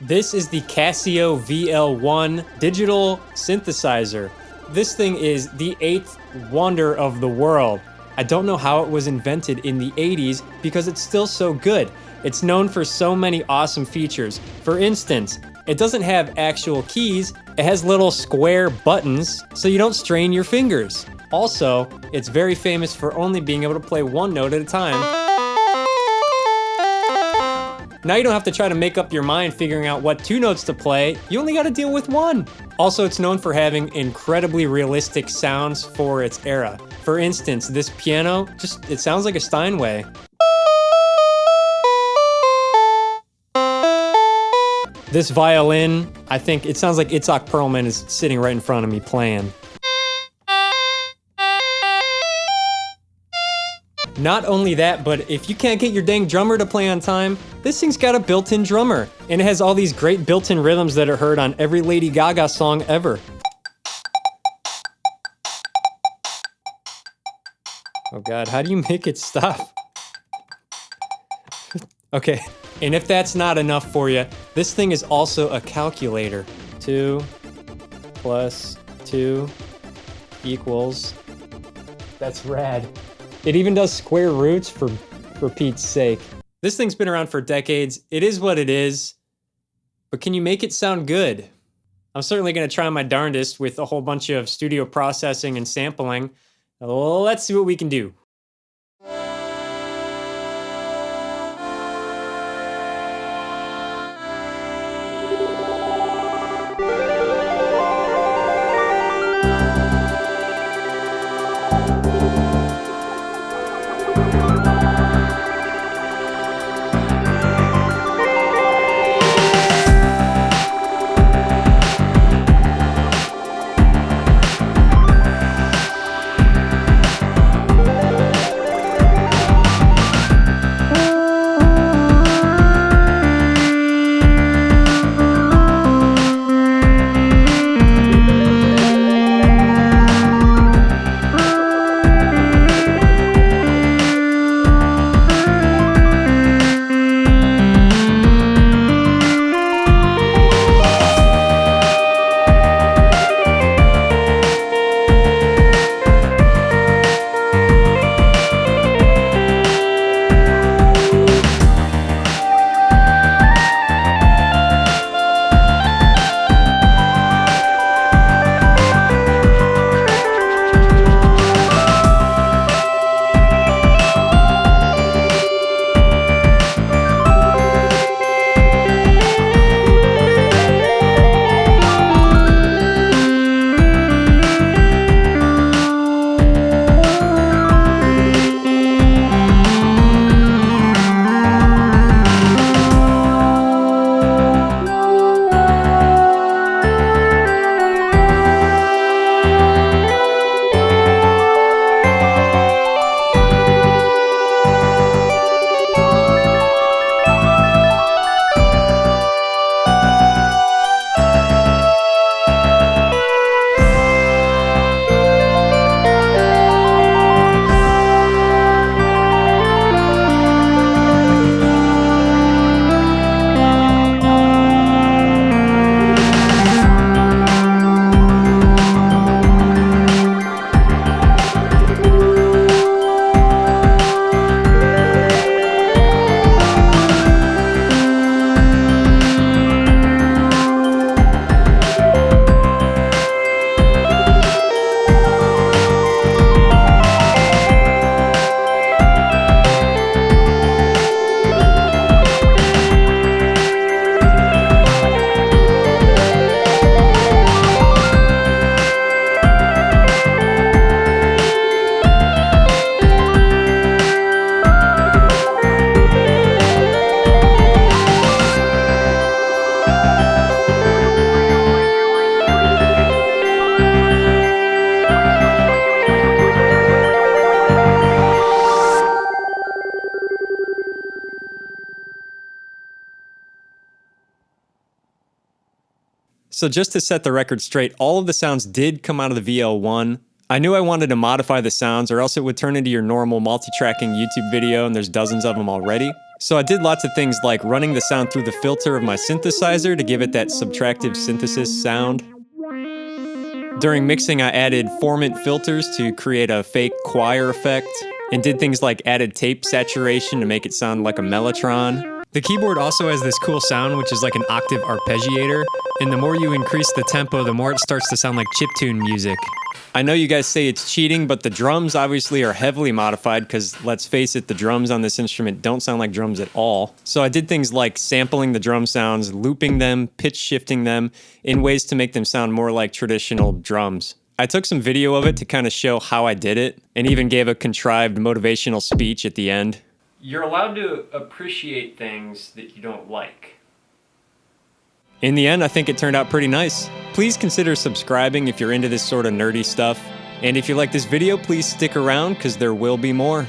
This is the Casio VL-1 digital synthesizer. This thing is the 8th wonder of the world. I don't know how it was invented in the 80s because it's still so good. It's known for so many awesome features. For instance, it doesn't have actual keys, it has little square buttons so you don't strain your fingers. Also, it's very famous for only being able to play one note at a time. Now you don't have to try to make up your mind figuring out what 2 notes to play, you only gotta deal with 1. Also, it's known for having incredibly realistic sounds for its era. For instance, this piano, it sounds like a Steinway. This violin, I think it sounds like Itzhak Perlman is sitting right in front of me playing. Not only that, but if you can't get your dang drummer to play on time, this thing's got a built-in drummer. And it has all these great built-in rhythms that are heard on every Lady Gaga song ever. Oh God, how do you make it stop? Okay, and if that's not enough for you, this thing is also a calculator. 2 plus 2 equals... That's rad. It even does square roots for Pete's sake. This thing's been around for decades. It is what it is. But can you make it sound good? I'm certainly gonna try my darndest with a whole bunch of studio processing and sampling. Let's see what we can do. So just to set the record straight, all of the sounds did come out of the VL-1. I knew I wanted to modify the sounds or else it would turn into your normal multi-tracking YouTube video, and there's dozens of them already. So I did lots of things like running the sound through the filter of my synthesizer to give it that subtractive synthesis sound. During mixing, I added formant filters to create a fake choir effect, and did things like added tape saturation to make it sound like a mellotron. The keyboard also has this cool sound, which is like an octave arpeggiator, and the more you increase the tempo, the more it starts to sound like chiptune music. I know you guys say it's cheating, but the drums obviously are heavily modified because, let's face it, the drums on this instrument don't sound like drums at all. So I did things like sampling the drum sounds, looping them, pitch shifting them in ways to make them sound more like traditional drums. I took some video of it to kind of show how I did it, and even gave a contrived motivational speech at the end. You're allowed to appreciate things that you don't like. In the end, I think it turned out pretty nice. Please consider subscribing if you're into this sort of nerdy stuff. And if you like this video, please stick around because there will be more.